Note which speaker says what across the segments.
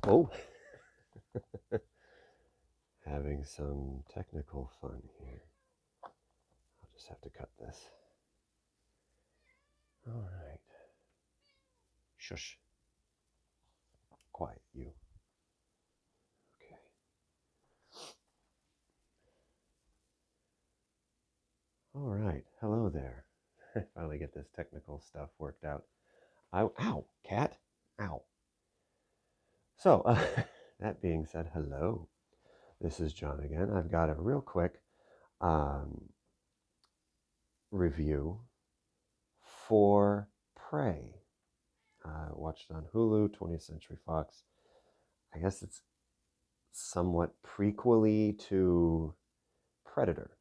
Speaker 1: Oh, having some technical fun here. I'll just have to cut this. All right. Shush. Quiet, you. Okay. All right. Hello there. I finally get this technical stuff worked out. Ow, cat. Ow. So, that being said, hello. This is John again. I've got a real quick um, review for Prey. Watched on Hulu, 20th Century Fox. I guess it's somewhat prequely to Predator.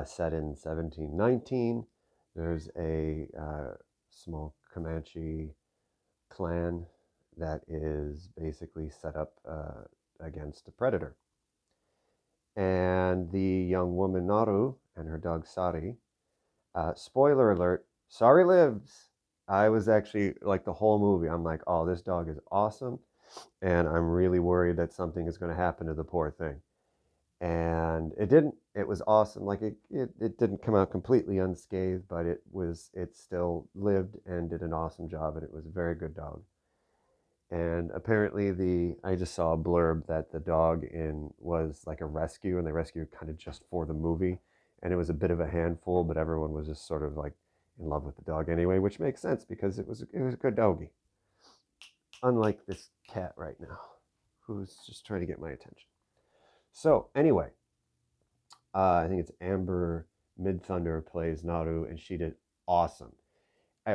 Speaker 1: Set in 1719, there's a small Comanche clan that is basically set up against a predator. And the young woman Naru and her dog Sari, spoiler alert, Sari lives. I was actually like the whole movie, I'm like, oh, this dog is awesome. And I'm really worried that something is going to happen to the poor thing. And it didn't. It was awesome. Like it didn't come out completely unscathed, but it still lived and did an awesome job, and it was a very good dog. And apparently I just saw a blurb that the dog in was like a rescue, and they rescued kind of just for the movie, and it was a bit of a handful, but everyone was just sort of like in love with the dog anyway, which makes sense because it was a good doggy. Unlike this cat right now, who's just trying to get my attention. So anyway, I think it's Amber Mid Thunder plays Naru, and she did awesome.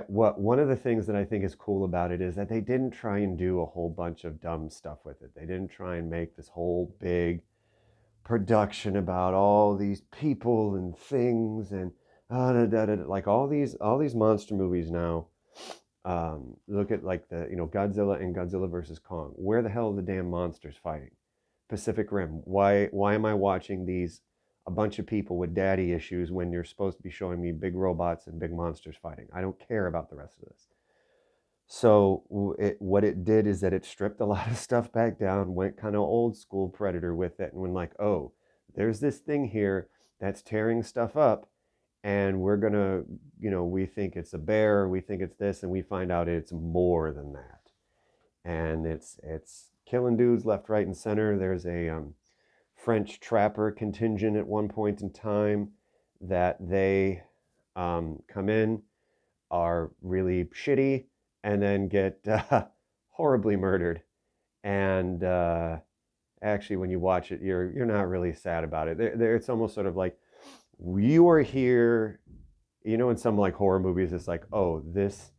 Speaker 1: One of the things that I think is cool about it is that they didn't try and do a whole bunch of dumb stuff with it. They didn't try and make this whole big production about all these people and things and like all these monster movies now. Look at like the Godzilla and Godzilla versus Kong. Where the hell are the damn monsters fighting? Pacific Rim. Why am I watching these a bunch of people with daddy issues when you're supposed to be showing me big robots and big monsters fighting? I don't care about the rest of this. So what it did is that it stripped a lot of stuff back down, went kind of old school Predator with it, and went like, oh, there's this thing here that's tearing stuff up, and we're gonna, we think it's a bear, we think it's this, and we find out it's more than that, and it's killing dudes left, right, and center. There's a French trapper contingent at one point in time that they come in, are really shitty, and then get horribly murdered. And actually, when you watch it, you're not really sad about it. It's almost sort of like you are here. In some like horror movies, it's like, oh, this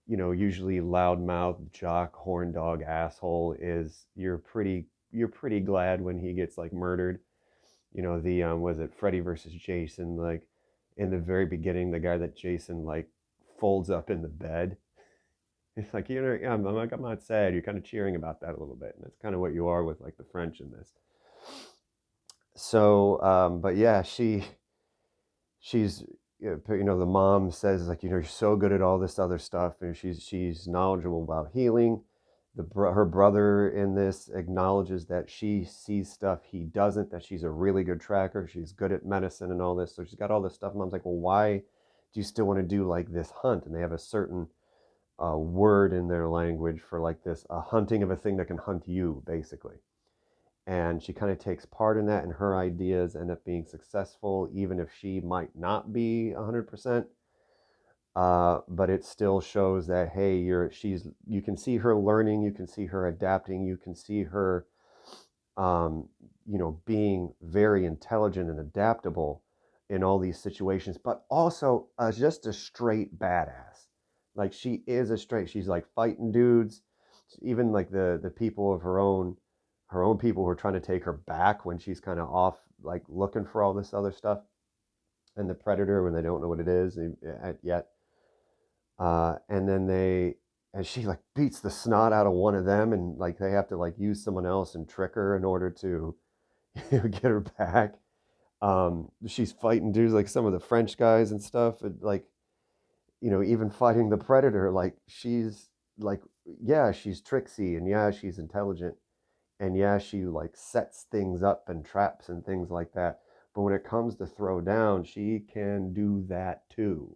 Speaker 1: usually loudmouth jock horn dog asshole is you're pretty glad when he gets like murdered. The was it Freddy versus Jason, like in the very beginning, the guy that Jason like folds up in the bed. It's like, I'm not sad. You're kind of cheering about that a little bit, and that's kind of what you are with like the French in this. So, but yeah, she's the mom says like, you're so good at all this other stuff, and she's knowledgeable about healing. Her brother in this acknowledges that she sees stuff he doesn't, that she's a really good tracker, she's good at medicine and all this, so she's got all this stuff. Mom's like, well, why do you still want to do like this hunt? And they have a certain word in their language for like this, a hunting of a thing that can hunt you, basically. And she kind of takes part in that, and her ideas end up being successful, even if she might not be 100%. But it still shows that, hey, you can see her learning, you can see her adapting, you can see her being very intelligent and adaptable in all these situations, but also just a straight badass. Like she's like fighting dudes, even like the people of her own people who are trying to take her back when she's kind of off, like looking for all this other stuff, and the predator when they don't know what it is yet. And then and she like beats the snot out of one of them, and like they have to like use someone else and trick her in order to get her back. She's fighting dudes like some of the French guys and stuff, and like even fighting the predator, like she's like yeah, she's tricksy, and yeah, she's intelligent, and yeah, she like sets things up and traps and things like that. But when it comes to throw down, she can do that too.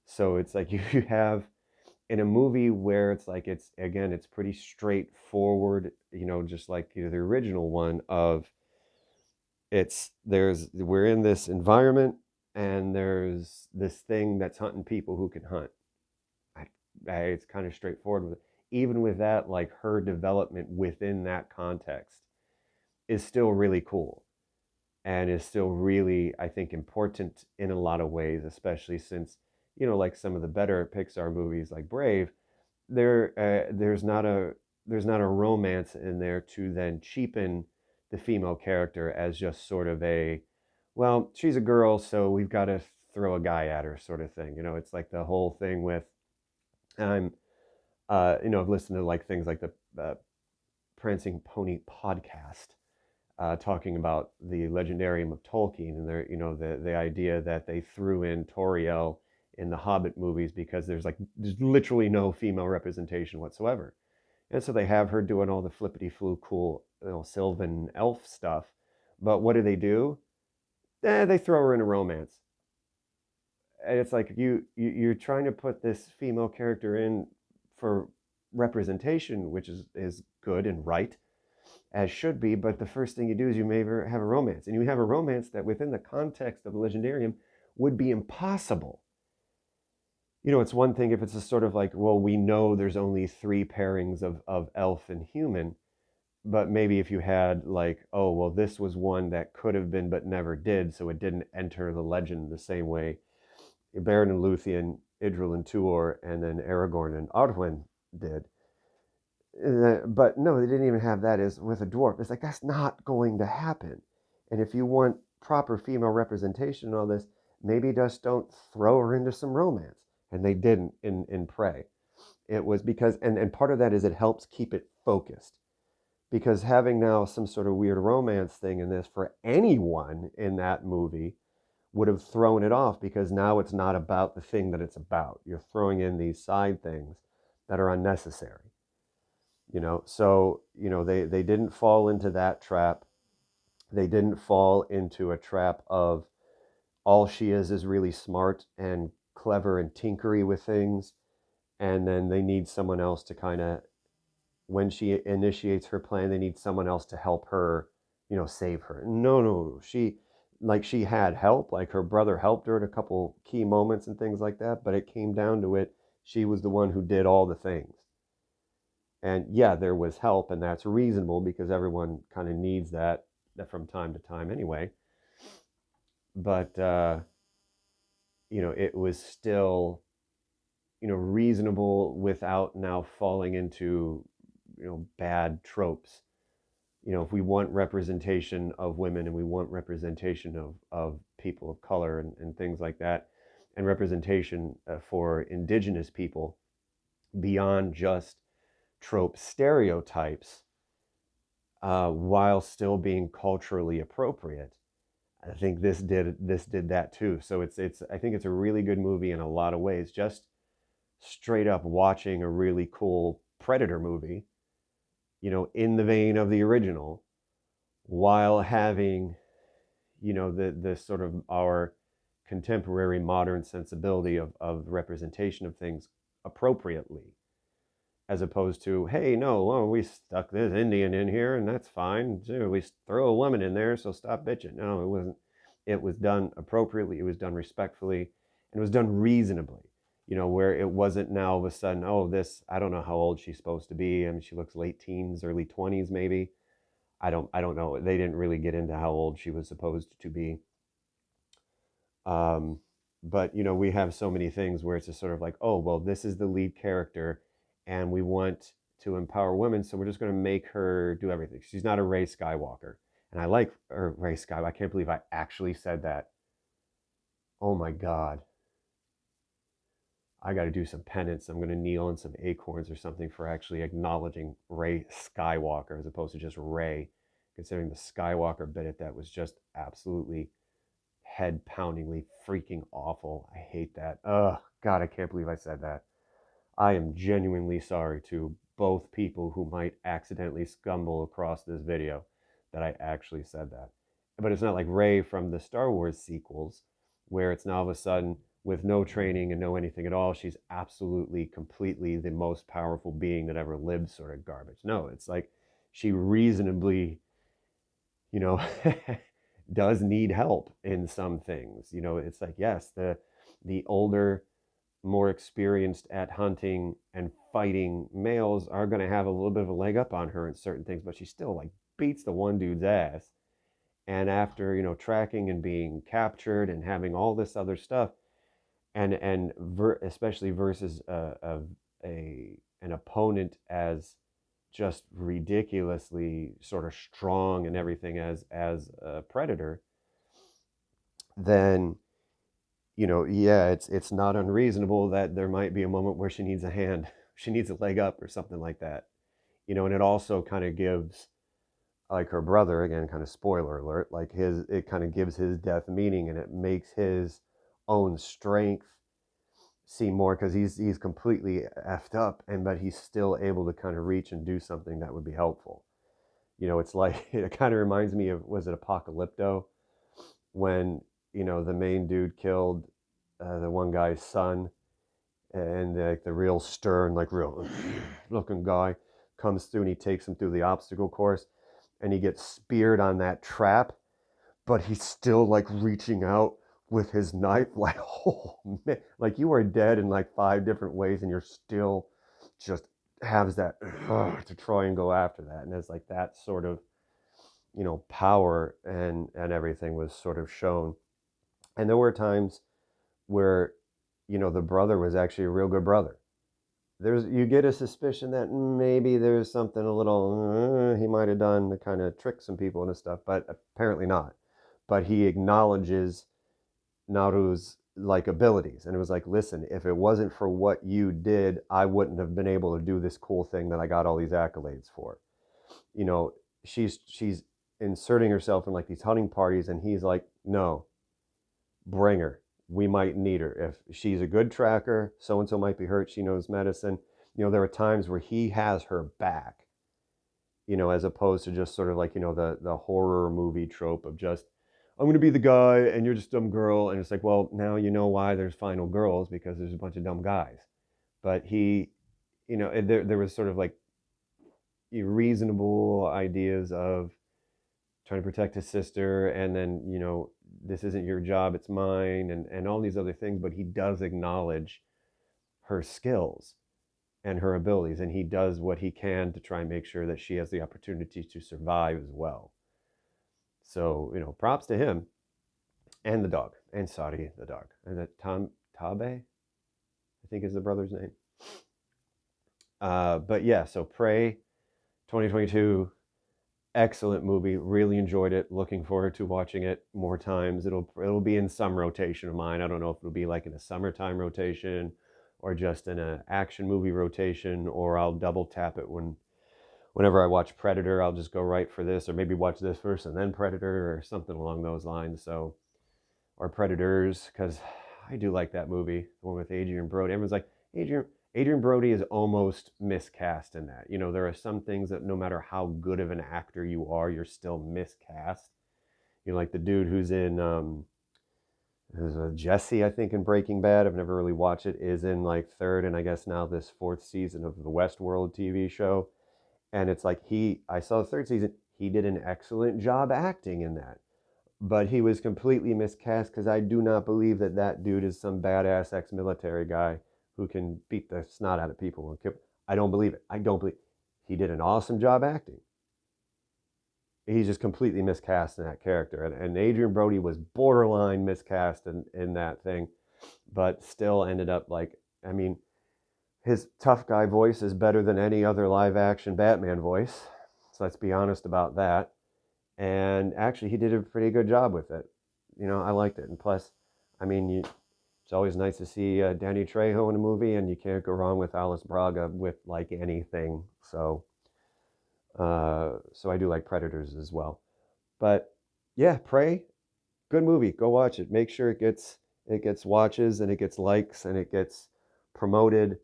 Speaker 1: So it's like you have in a movie where it's like it's again it's pretty straightforward, just like the original one of it's there's we're in this environment and there's this thing that's hunting people who can hunt. I, it's kind of straightforward with it. Even with that, like her development within that context is still really cool and is still really, I think, important in a lot of ways, especially since, like some of the better Pixar movies like Brave, there's not a romance in there to then cheapen the female character as just sort of a, well, she's a girl, so we've got to throw a guy at her sort of thing. It's like the whole thing with, and I've listened to like things like the Prancing Pony podcast, talking about the legendarium of Tolkien and the idea that they threw in Toriel in the Hobbit movies because there's literally no female representation whatsoever, and so they have her doing all the flippity flu cool Sylvan elf stuff. But what do? They throw her in a romance, and it's like you're trying to put this female character in for representation, which is good and right as should be. But the first thing you do is you may have a romance, and you have a romance that within the context of a legendarium would be impossible. It's one thing if it's a sort of like, well, we know there's only three pairings of elf and human, but maybe if you had like, oh, well, this was one that could have been but never did, so it didn't enter the legend the same way Beren and Luthien, Idril and Tuor, and then Aragorn and Arwen did. But no, they didn't even have that as with a dwarf. It's like that's not going to happen. And if you want proper female representation and all this, maybe just don't throw her into some romance. And they didn't in Prey. It was because and part of that is it helps keep it focused. Because having now some sort of weird romance thing in this for anyone in that movie would have thrown it off because now it's not about the thing that it's about. You're throwing in these side things that are unnecessary. So they didn't fall into that trap. They didn't fall into a trap of all she is really smart and clever and tinkery with things, and then they need someone else to kind of, when she initiates her plan, they need someone else to help her, save her. No, she had help, like her brother helped her at a couple key moments and things like that, but it came down to it, she was the one who did all the things. And yeah, there was help, and that's reasonable because everyone kind of needs that from time to time anyway. But it was still reasonable without now falling into bad tropes. If we want representation of women and we want representation of people of color and things like that, and representation for indigenous people beyond just trope stereotypes, while still being culturally appropriate. I think this did that too. So it's I think it's a really good movie in a lot of ways. Just straight up watching a really cool Predator movie, in the vein of the original, while having, the sort of our contemporary modern sensibility of representation of things appropriately, as opposed to, hey, no, well, we stuck this Indian in here and that's fine. We throw a woman in there, so stop bitching. No, it wasn't. It was done appropriately. It was done respectfully, and it was done reasonably. Where it wasn't now all of a sudden, oh, this, I don't know how old she's supposed to be. I mean, she looks late teens, early 20s, maybe. I don't know. They didn't really get into how old she was supposed to be. Um, but we have so many things where it's just sort of like, oh, well, this is the lead character, and we want to empower women, so we're just going to make her do everything. She's not a Rey Skywalker, and I like Rey Skywalker. I can't believe I actually said that. Oh my god, I got to do some penance. I'm going to kneel in some acorns or something for actually acknowledging Rey Skywalker as opposed to just Rey, considering the Skywalker bit at that was just absolutely head poundingly freaking awful. I hate that. Ugh, God, I can't believe I said that. I am genuinely sorry to both people who might accidentally stumble across this video that I actually said that. But it's not like Rey from the Star Wars sequels, where it's now all of a sudden, with no training and no anything at all, she's absolutely, completely the most powerful being that ever lived, sort of garbage. No, it's like she reasonably, you know, does need help in some things. You know, it's like, yes, the older, more experienced at hunting and fighting males are going to have a little bit of a leg up on her in certain things, but she still like beats the one dude's ass. And after, tracking and being captured and having all this other stuff, especially versus an opponent as just ridiculously sort of strong and everything as a predator, then yeah, it's not unreasonable that there might be a moment where she needs a hand, she needs a leg up or something like that. And it also kind of gives, like, her brother, again, kind of spoiler alert, like it kind of gives his death meaning, and it makes his own strength seem more, because he's completely effed up, but he's still able to kind of reach and do something that would be helpful. It's like it kind of reminds me of, was it Apocalypto, when the main dude killed the one guy's son, and like the real stern, like real looking guy comes through and he takes him through the obstacle course, and he gets speared on that trap, but he's still like reaching out with his knife, like, oh man, like you are dead in like 5 different ways, and you're still just has that to try and go after that. And it's like that sort of power and everything was sort of shown. And there were times where the brother was actually a real good brother. You get a suspicion that maybe there's something a little he might have done to kind of trick some people and stuff, but apparently not. But he acknowledges Naru's like abilities, and it was like, listen, if it wasn't for what you did, I wouldn't have been able to do this cool thing that I got all these accolades for. You know, she's inserting herself in like these hunting parties, and he's like, no, bring her. We might need her. If she's a good tracker, so and so might be hurt. She knows medicine. There are times where he has her back, as opposed to just sort of like, the horror movie trope of just, I'm going to be the guy and you're just a dumb girl. And it's like, well, now you know why there's final girls, because there's a bunch of dumb guys. But he, there was sort of like reasonable ideas of trying to protect his sister, and then this isn't your job, it's mine, and all these other things. But he does acknowledge her skills and her abilities, and he does what he can to try and make sure that she has the opportunity to survive as well. So props to him, and the dog, and Sadi the dog, and that Tabe, I think is the brother's name. But yeah, so Prey 2022, excellent movie. Really enjoyed it. Looking forward to watching it more times. It'll be in some rotation of mine. I don't know if it'll be like in a summertime rotation, or just in an action movie rotation, or I'll double tap it whenever I watch Predator. I'll just go right for this, or maybe watch this first and then Predator, or something along those lines. So, or Predators, because I do like that movie, the one with Adrian Brody. Everyone's like, Adrian Brody is almost miscast in that. There are some things that no matter how good of an actor you are, you're still miscast. Like the dude who's in Jesse, I think, in Breaking Bad. I've never really watched it. Is in like third, and I guess now this fourth season of the Westworld TV show. And it's like I saw the third season. He did an excellent job acting in that, but he was completely miscast, because I do not believe that dude is some badass ex-military guy who can beat the snot out of people. I don't believe it. I don't believe he did an awesome job acting. He's just completely miscast in that character, and Adrian Brody was borderline miscast in that thing, but still ended up like, I mean, his tough guy voice is better than any other live action Batman voice. So let's be honest about that. And actually, he did a pretty good job with it. I liked it. And plus, I mean, it's always nice to see Danny Trejo in a movie, and you can't go wrong with Alice Braga with like anything. So I do like Predators as well. But yeah, Prey, good movie. Go watch it. Make sure it gets watches, and it gets likes, and it gets promoted.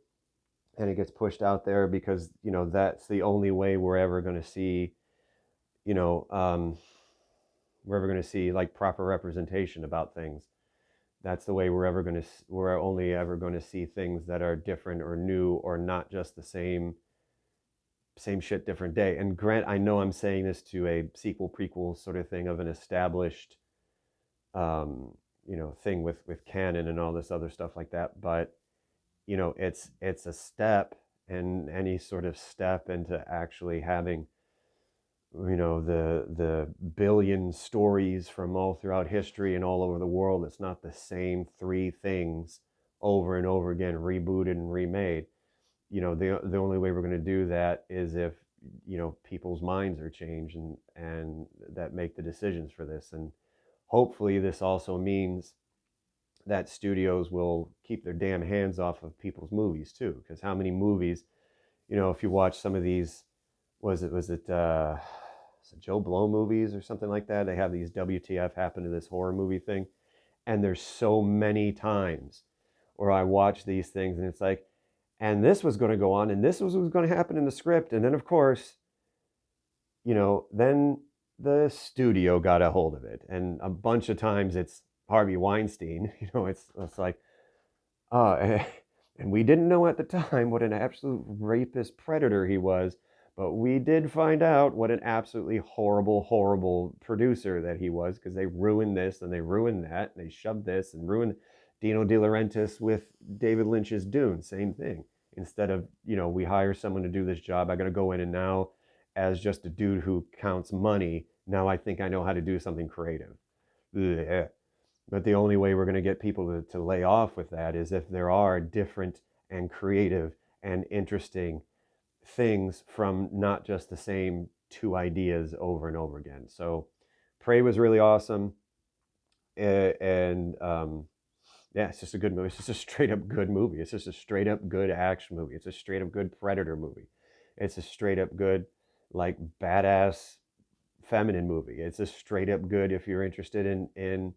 Speaker 1: and it gets pushed out there because that's the only way we're ever going to see you know we're ever going to see like proper representation about things. That's the way we're only ever going to see things that are different or new or not just the same shit different day. And Grant, I know I'm saying this to a sequel prequel sort of thing of an established um thing with canon and all this other stuff like that, but it's a step, and any sort of step into actually having the billion stories from all throughout history and all over the world. It's not the same three things over and over again, rebooted and remade. The only way we're going to do that is if people's minds are changed, and that make the decisions for this. And hopefully this also means that studios will keep their damn hands off of people's movies too, because how many movies, if you watch some of these, was it Joe Blow movies or something like that? They have these WTF happened to this horror movie thing, and there's so many times where I watch these things and it's like, and this was going to go on, and this was going to happen in the script, and then of course, then the studio got a hold of it, and a bunch of times it's Harvey Weinstein. It's like, uh, and we didn't know at the time what an absolute rapist predator he was, but we did find out what an absolutely horrible, horrible producer that he was, because they ruined this and they ruined that and they shoved this and ruined Dino De Laurentiis with David Lynch's Dune. Same thing. Instead of, we hire someone to do this job, I got to go in and now, as just a dude who counts money, now I think I know how to do something creative. Ugh. But the only way we're going to get people to lay off with that is if there are different and creative and interesting things from not just the same two ideas over and over again. So Prey was really awesome. And yeah, it's just a good movie. It's just a straight up good movie. It's just a straight up good action movie. It's a straight up good Predator movie. It's a straight up good, like, badass feminine movie. It's a straight up good if you're interested in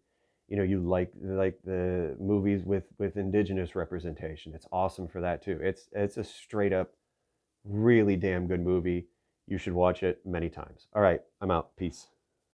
Speaker 1: you like the movies with indigenous representation. It's awesome for that too. It's a straight up really damn good movie. You should watch it many times. All right, I'm out. Peace.